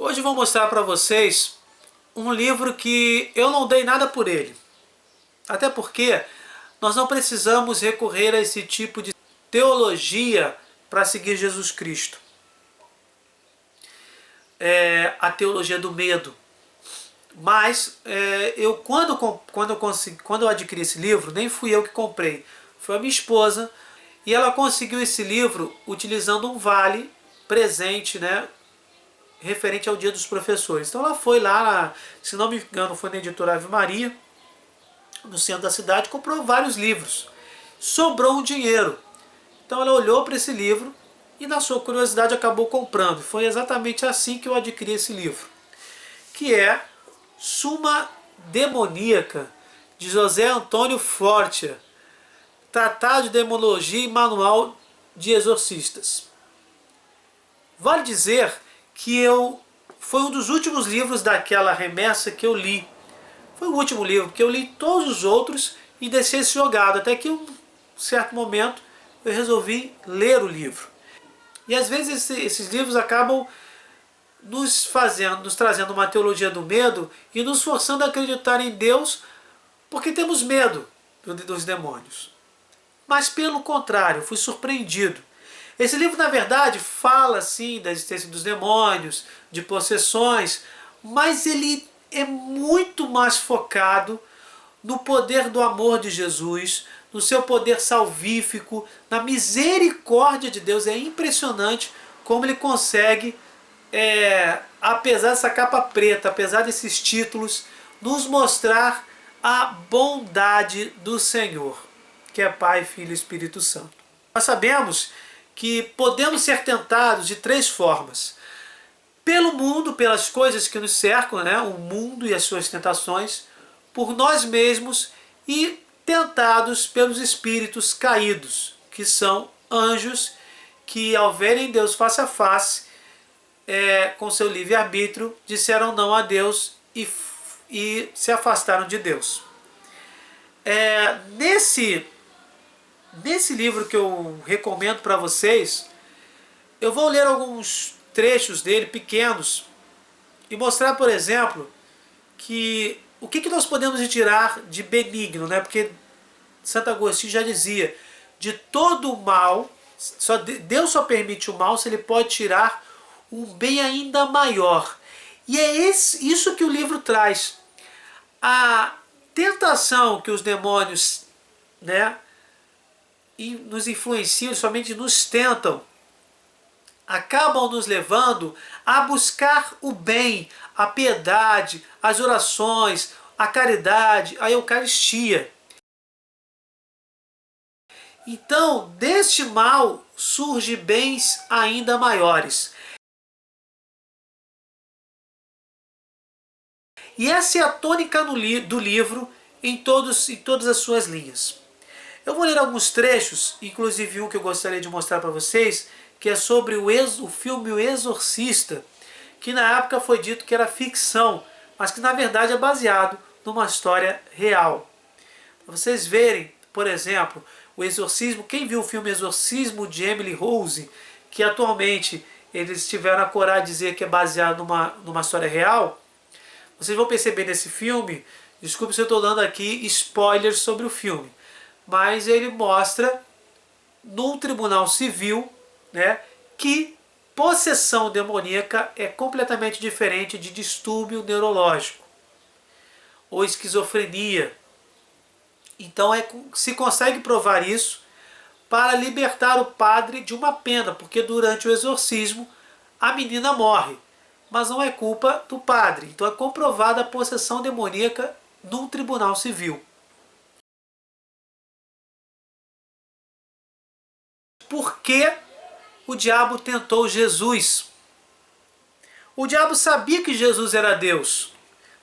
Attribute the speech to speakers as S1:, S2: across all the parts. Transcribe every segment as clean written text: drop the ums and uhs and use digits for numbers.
S1: Hoje eu vou mostrar para vocês um livro que eu não dei nada por ele. Até porque nós não precisamos recorrer a esse tipo de teologia para seguir Jesus Cristo. A teologia do medo. Mas quando eu adquiri esse livro, nem fui eu que comprei, foi a minha esposa, e ela conseguiu esse livro utilizando um vale presente, né, referente ao Dia dos Professores. Então ela foi lá, se não me engano, foi na editora Ave Maria, no centro da cidade, comprou vários livros. Sobrou um dinheiro. Então ela olhou para esse livro e, na sua curiosidade, acabou comprando. Foi exatamente assim que eu adquiri esse livro, que é Suma Demoníaca, de José Antônio Fortia, Tratado de Demonologia e Manual de Exorcistas. Vale dizer que foi um dos últimos livros daquela remessa que eu li. Foi o último livro, porque eu li todos os outros e deixei esse jogado, até que em um certo momento eu resolvi ler o livro. E às vezes esses livros acabam nos trazendo uma teologia do medo e nos forçando a acreditar em Deus porque temos medo dos demônios. Mas pelo contrário, fui surpreendido. Esse livro, na verdade, fala sim da existência dos demônios, de possessões, mas ele é muito mais focado no poder do amor de Jesus, no seu poder salvífico, na misericórdia de Deus. É impressionante como ele consegue, apesar dessa capa preta, apesar desses títulos, nos mostrar a bondade do Senhor, que é Pai, Filho e Espírito Santo. Nós sabemos que podemos ser tentados de três formas: pelo mundo, pelas coisas que nos cercam, né? O mundo e as suas tentações, por nós mesmos e tentados pelos espíritos caídos, que são anjos que, ao verem Deus face a face, com seu livre-arbítrio, disseram não a Deus e se afastaram de Deus. Nesse livro que eu recomendo para vocês, eu vou ler alguns trechos dele, pequenos, e mostrar, por exemplo, que o que nós podemos tirar de benigno, né? Porque Santo Agostinho já dizia, de todo o mal, Deus só permite o mal se ele pode tirar um bem ainda maior. E é isso que o livro traz. A tentação que os demônios, né, nos influenciam, somente nos tentam, acabam nos levando a buscar o bem, a piedade, as orações, a caridade, a Eucaristia. Então, deste mal surgem bens ainda maiores. E essa é a tônica do livro em todas as suas linhas. Eu vou ler alguns trechos, inclusive um que eu gostaria de mostrar para vocês, que é sobre o filme O Exorcista, que na época foi dito que era ficção, mas que na verdade é baseado numa história real. Para vocês verem, por exemplo, o exorcismo, quem viu o filme Exorcismo de Emily Rose, que atualmente eles tiveram a coragem de dizer que é baseado numa história real, vocês vão perceber nesse filme, desculpe se eu estou dando aqui spoilers sobre o filme, mas ele mostra num tribunal civil, né, que possessão demoníaca é completamente diferente de distúrbio neurológico ou esquizofrenia. Então se consegue provar isso para libertar o padre de uma pena, porque durante o exorcismo a menina morre, mas não é culpa do padre. Então é comprovada a possessão demoníaca num tribunal civil. Por que o diabo tentou Jesus? O diabo sabia que Jesus era Deus.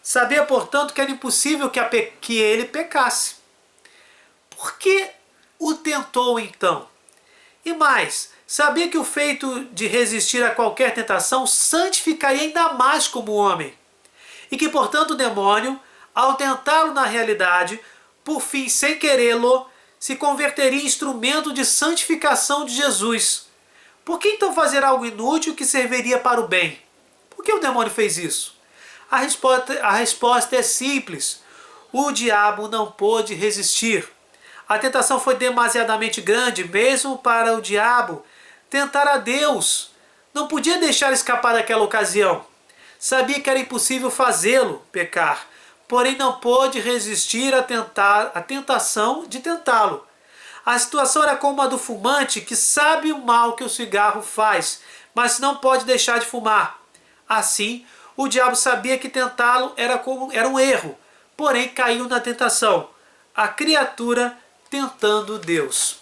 S1: Sabia, portanto, que era impossível que ele pecasse. Por que o tentou então? E mais, sabia que o feito de resistir a qualquer tentação santificaria ainda mais como homem. E que, portanto, o demônio, ao tentá-lo na realidade, por fim, sem querê-lo, se converteria em instrumento de santificação de Jesus. Por que então fazer algo inútil que serviria para o bem? Por que o demônio fez isso? A resposta é simples. O diabo não pôde resistir. A tentação foi demasiadamente grande, mesmo para o diabo tentar a Deus. Não podia deixar escapar daquela ocasião. Sabia que era impossível fazê-lo pecar, porém não pôde resistir à tentação de tentá-lo. A situação era como a do fumante que sabe o mal que o cigarro faz, mas não pode deixar de fumar. Assim, o diabo sabia que tentá-lo era um erro, porém caiu na tentação. A criatura tentando Deus.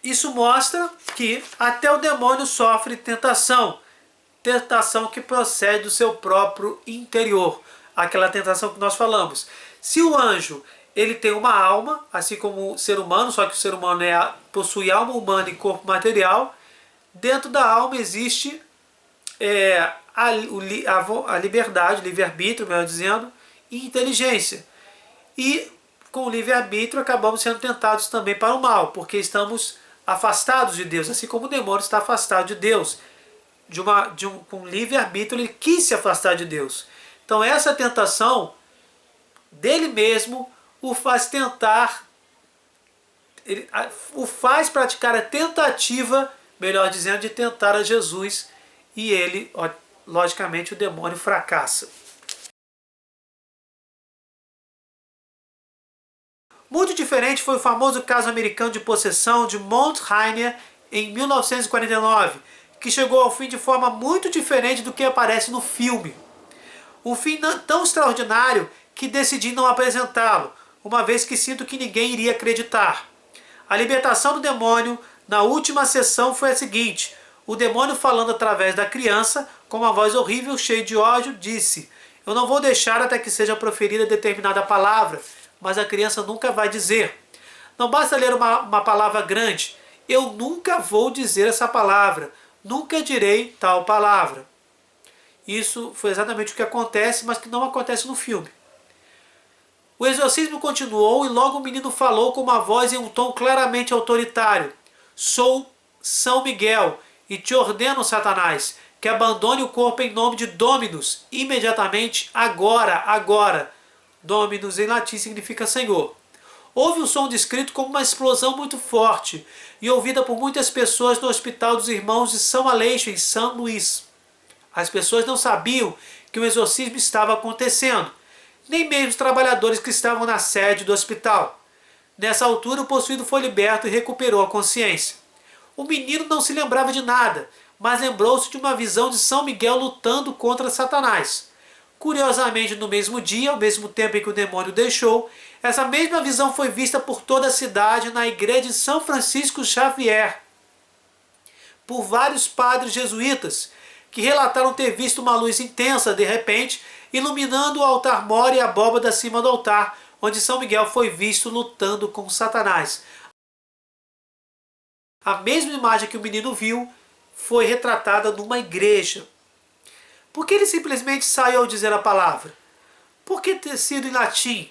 S1: Isso mostra que até o demônio sofre tentação. Tentação que procede do seu próprio interior. Aquela tentação que nós falamos. Se o anjo ele tem uma alma, assim como o ser humano, só que o ser humano possui alma humana e corpo material, dentro da alma existe a liberdade, livre-arbítrio, melhor dizendo, e inteligência. E com o livre-arbítrio acabamos sendo tentados também para o mal, porque estamos afastados de Deus, assim como o demônio está afastado de Deus. Com livre-arbítrio ele quis se afastar de Deus. Então essa tentação dele mesmo o faz praticar a tentativa, melhor dizendo, de tentar a Jesus, e ele, logicamente, o demônio fracassa. Muito diferente foi o famoso caso americano de possessão de Mount Rainier em 1949, que chegou ao fim de forma muito diferente do que aparece no filme. Um fim tão extraordinário que decidi não apresentá-lo, uma vez que sinto que ninguém iria acreditar. A libertação do demônio na última sessão foi a seguinte: o demônio, falando através da criança, com uma voz horrível, cheia de ódio, disse: "Eu não vou deixar até que seja proferida determinada palavra", mas a criança nunca vai dizer. Não basta ler uma palavra grande. Eu nunca vou dizer essa palavra. Nunca direi tal palavra. Isso foi exatamente o que acontece, mas que não acontece no filme. O exorcismo continuou e logo o menino falou com uma voz em um tom claramente autoritário: "Sou São Miguel e te ordeno, Satanás, que abandone o corpo em nome de Dominus, imediatamente, agora. Dominus em latim significa Senhor." Houve um som descrito como uma explosão muito forte e ouvida por muitas pessoas no Hospital dos Irmãos de São Aleixo, em São Luís. As pessoas não sabiam que o exorcismo estava acontecendo, nem mesmo os trabalhadores que estavam na sede do hospital. Nessa altura, o possuído foi liberto e recuperou a consciência. O menino não se lembrava de nada, mas lembrou-se de uma visão de São Miguel lutando contra Satanás. Curiosamente, no mesmo dia, ao mesmo tempo em que o demônio deixou, essa mesma visão foi vista por toda a cidade na igreja de São Francisco Xavier, por vários padres jesuítas, que relataram ter visto uma luz intensa, de repente, iluminando o altar-mor e a abóbada acima do altar, onde São Miguel foi visto lutando com Satanás. A mesma imagem que o menino viu foi retratada numa igreja. Por que ele simplesmente saiu ao dizer a palavra? Por que ter sido em latim?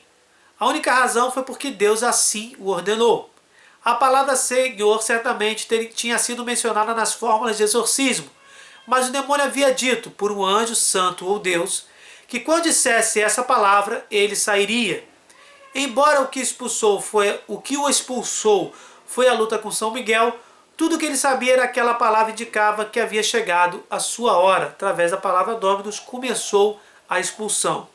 S1: A única razão foi porque Deus assim o ordenou. A palavra Senhor certamente tinha sido mencionada nas fórmulas de exorcismo, mas o demônio havia dito, por um anjo santo ou Deus, que quando dissesse essa palavra, ele sairia. Embora o que o expulsou foi a luta com São Miguel, tudo o que ele sabia era que aquela palavra indicava que havia chegado a sua hora. Através da palavra Dominus começou a expulsão.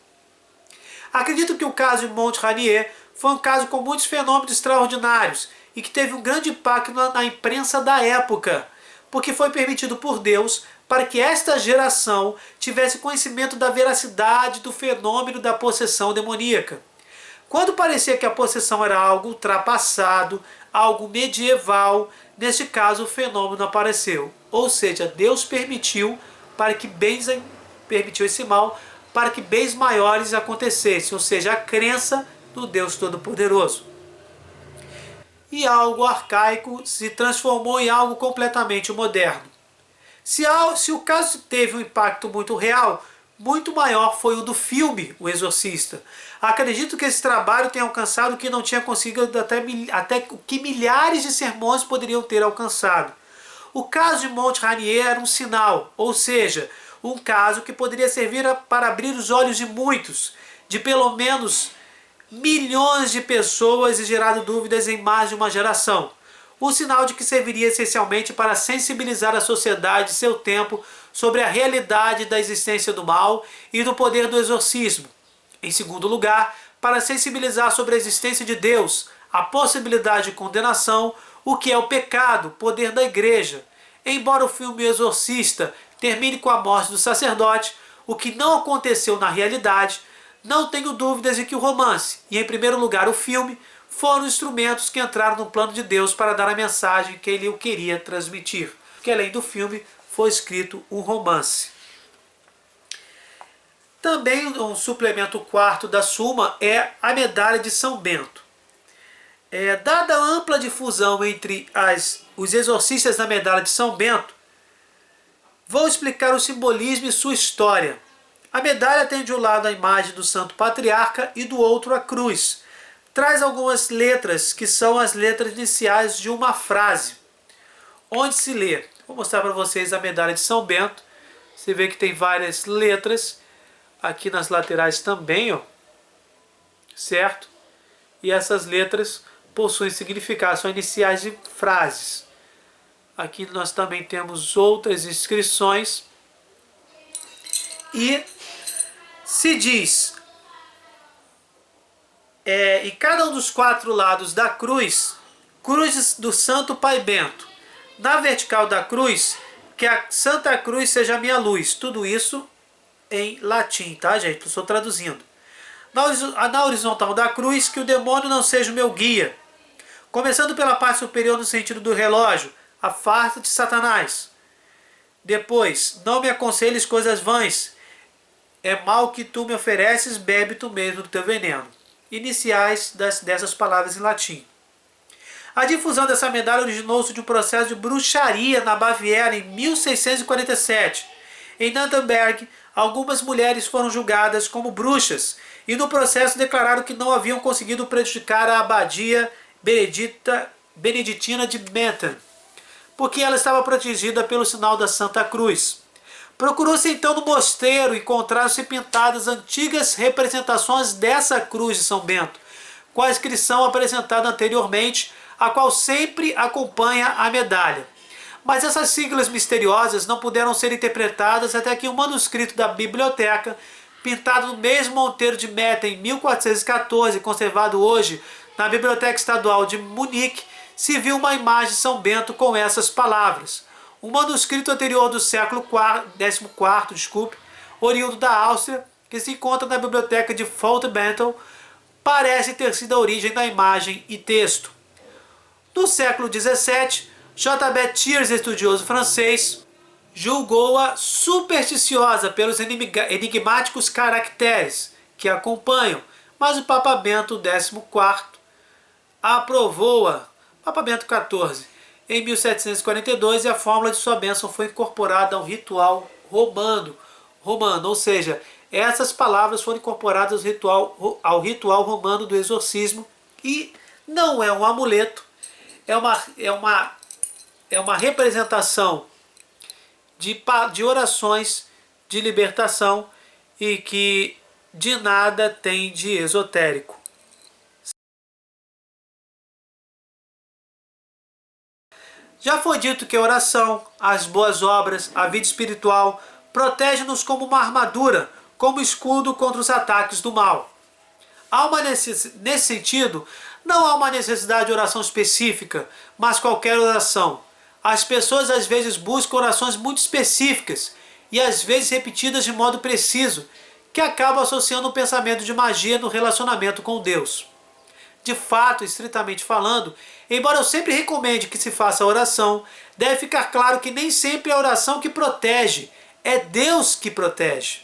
S1: Acredito que o caso de Mount Rainier foi um caso com muitos fenômenos extraordinários e que teve um grande impacto na imprensa da época, porque foi permitido por Deus para que esta geração tivesse conhecimento da veracidade do fenômeno da possessão demoníaca. Quando parecia que a possessão era algo ultrapassado, algo medieval, neste caso o fenômeno apareceu. Ou seja, Deus permitiu esse mal para que bens maiores acontecessem, ou seja, a crença no Deus Todo-Poderoso. E algo arcaico se transformou em algo completamente moderno. Se o caso teve um impacto muito real, muito maior foi o do filme O Exorcista. Acredito que esse trabalho tenha alcançado o que não tinha conseguido até o que milhares de sermões poderiam ter alcançado. O caso de Mount Rainier era um sinal, ou seja, Um caso que poderia servir para abrir os olhos de muitos, de pelo menos milhões de pessoas e gerado dúvidas em mais de uma geração. Um sinal de que serviria essencialmente para sensibilizar a sociedade de seu tempo sobre a realidade da existência do mal e do poder do exorcismo. Em segundo lugar, para sensibilizar sobre a existência de Deus, a possibilidade de condenação, o que é o pecado, poder da igreja. Embora o filme Exorcista termine com a morte do sacerdote, o que não aconteceu na realidade, não tenho dúvidas de que o romance, e em primeiro lugar o filme, foram instrumentos que entraram no plano de Deus para dar a mensagem que ele o queria transmitir. Que além do filme, foi escrito um romance. Também um suplemento quarto da Suma é a medalha de São Bento. Dada a ampla difusão entre os exorcistas da medalha de São Bento, vou explicar o simbolismo e sua história. A medalha tem de um lado a imagem do Santo Patriarca e do outro a cruz. Traz algumas letras que são as letras iniciais de uma frase, onde se lê. Vou mostrar para vocês a medalha de São Bento. Você vê que tem várias letras, aqui nas laterais também, ó, certo? E essas letras possuem significado, são iniciais de frases. Aqui nós também temos outras inscrições. E se diz, e cada um dos quatro lados da cruz, cruz do Santo Pai Bento. Na vertical da cruz, que a Santa Cruz seja a minha luz. Tudo isso em latim, tá, gente? Estou traduzindo. Na horizontal da cruz, que o demônio não seja o meu guia. Começando pela parte superior no sentido do relógio, afasta-te, Satanás. Depois, não me aconselhes coisas vãs. É mal que tu me ofereces, bebe tu mesmo do teu veneno. Iniciais dessas palavras em latim. A difusão dessa medalha originou-se de um processo de bruxaria na Baviera em 1647. Em Nuremberg, algumas mulheres foram julgadas como bruxas e no processo declararam que não haviam conseguido prejudicar a abadia beneditina de Metten, porque ela estava protegida pelo sinal da Santa Cruz. Procurou-se então no mosteiro encontrar-se pintadas antigas representações dessa cruz de São Bento, com a inscrição apresentada anteriormente, a qual sempre acompanha a medalha. Mas essas siglas misteriosas não puderam ser interpretadas até que um manuscrito da biblioteca, pintado no mesmo monteiro de Metten em 1414, conservado hoje na Biblioteca Estadual de Munique, se viu uma imagem de São Bento com essas palavras. Um manuscrito anterior do século XIV, oriundo da Áustria, que se encontra na biblioteca de Fontbellon, parece ter sido a origem da imagem e texto. No século XVII, J.B. Thiers, estudioso francês, julgou-a supersticiosa pelos enigmáticos caracteres que a acompanham, mas o Papa Bento XIV aprovou-a, Papa Bento XIV, em 1742, e a fórmula de sua bênção foi incorporada ao ritual romano, ou seja, essas palavras foram incorporadas ao ritual romano do exorcismo, e não é um amuleto, é uma representação de orações de libertação e que de nada tem de esotérico. Já foi dito que a oração, as boas obras, a vida espiritual protege-nos como uma armadura, como escudo contra os ataques do mal. Nesse sentido, não há uma necessidade de oração específica, mas qualquer oração. As pessoas às vezes buscam orações muito específicas e às vezes repetidas de modo preciso, que acabam associando um pensamento de magia no relacionamento com Deus. De fato, estritamente falando, embora eu sempre recomende que se faça a oração, deve ficar claro que nem sempre é a oração que protege, é Deus que protege.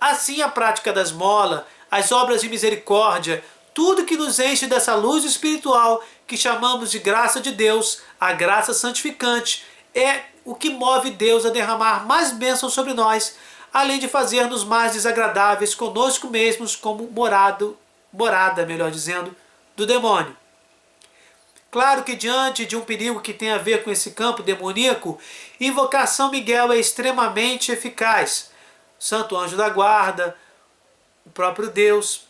S1: Assim, a prática da esmola, as obras de misericórdia, tudo que nos enche dessa luz espiritual que chamamos de graça de Deus, a graça santificante, é o que move Deus a derramar mais bênçãos sobre nós, além de fazer-nos mais desagradáveis conosco mesmos como morada, do demônio. Claro que diante de um perigo que tem a ver com esse campo demoníaco, invocar São Miguel é extremamente eficaz. Santo Anjo da Guarda, o próprio Deus.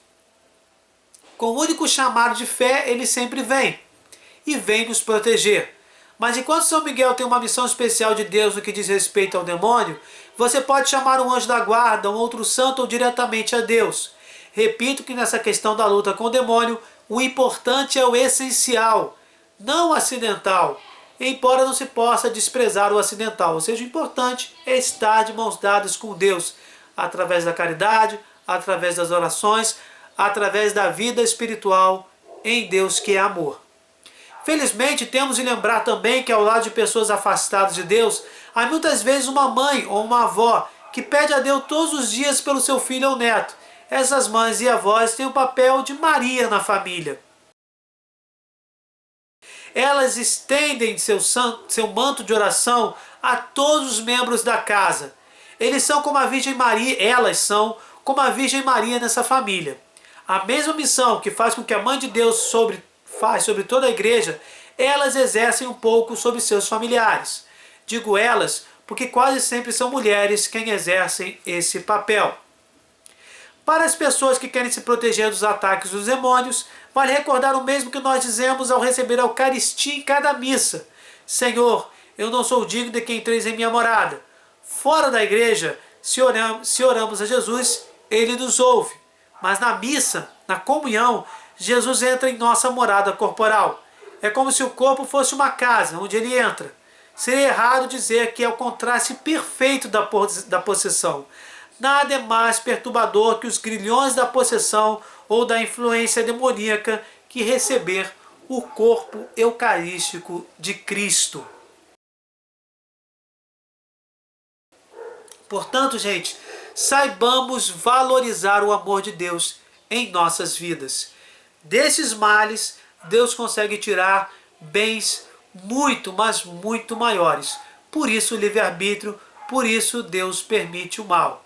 S1: Com o único chamado de fé, ele sempre vem. E vem nos proteger. Mas enquanto São Miguel tem uma missão especial de Deus no que diz respeito ao demônio, você pode chamar um anjo da guarda, um outro santo ou diretamente a Deus. Repito que nessa questão da luta com o demônio, o importante é o essencial, não o acidental, embora não se possa desprezar o acidental. Ou seja, o importante é estar de mãos dadas com Deus, através da caridade, através das orações, através da vida espiritual em Deus que é amor. Felizmente, temos de lembrar também que ao lado de pessoas afastadas de Deus, há muitas vezes uma mãe ou uma avó que pede a Deus todos os dias pelo seu filho ou neto. Essas mães e avós têm o papel de Maria na família. Elas estendem seu manto de oração a todos os membros da casa. Eles são como a Virgem Maria, elas são como a Virgem Maria nessa família. A mesma missão que faz com que a Mãe de Deus faz sobre toda a igreja, elas exercem um pouco sobre seus familiares. Digo elas porque quase sempre são mulheres quem exercem esse papel. Para as pessoas que querem se proteger dos ataques dos demônios, vale recordar o mesmo que nós dizemos ao receber a Eucaristia em cada missa. Senhor, eu não sou digno de que entreis em minha morada. Fora da igreja, se oramos a Jesus, Ele nos ouve. Mas na missa, na comunhão, Jesus entra em nossa morada corporal. É como se o corpo fosse uma casa onde Ele entra. Seria errado dizer que é o contraste perfeito da possessão. Nada é mais perturbador que os grilhões da possessão ou da influência demoníaca que receber o corpo eucarístico de Cristo. Portanto, gente, saibamos valorizar o amor de Deus em nossas vidas. Desses males, Deus consegue tirar bens muito, mas muito maiores. Por isso o livre-arbítrio, por isso Deus permite o mal.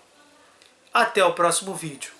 S1: Até o próximo vídeo.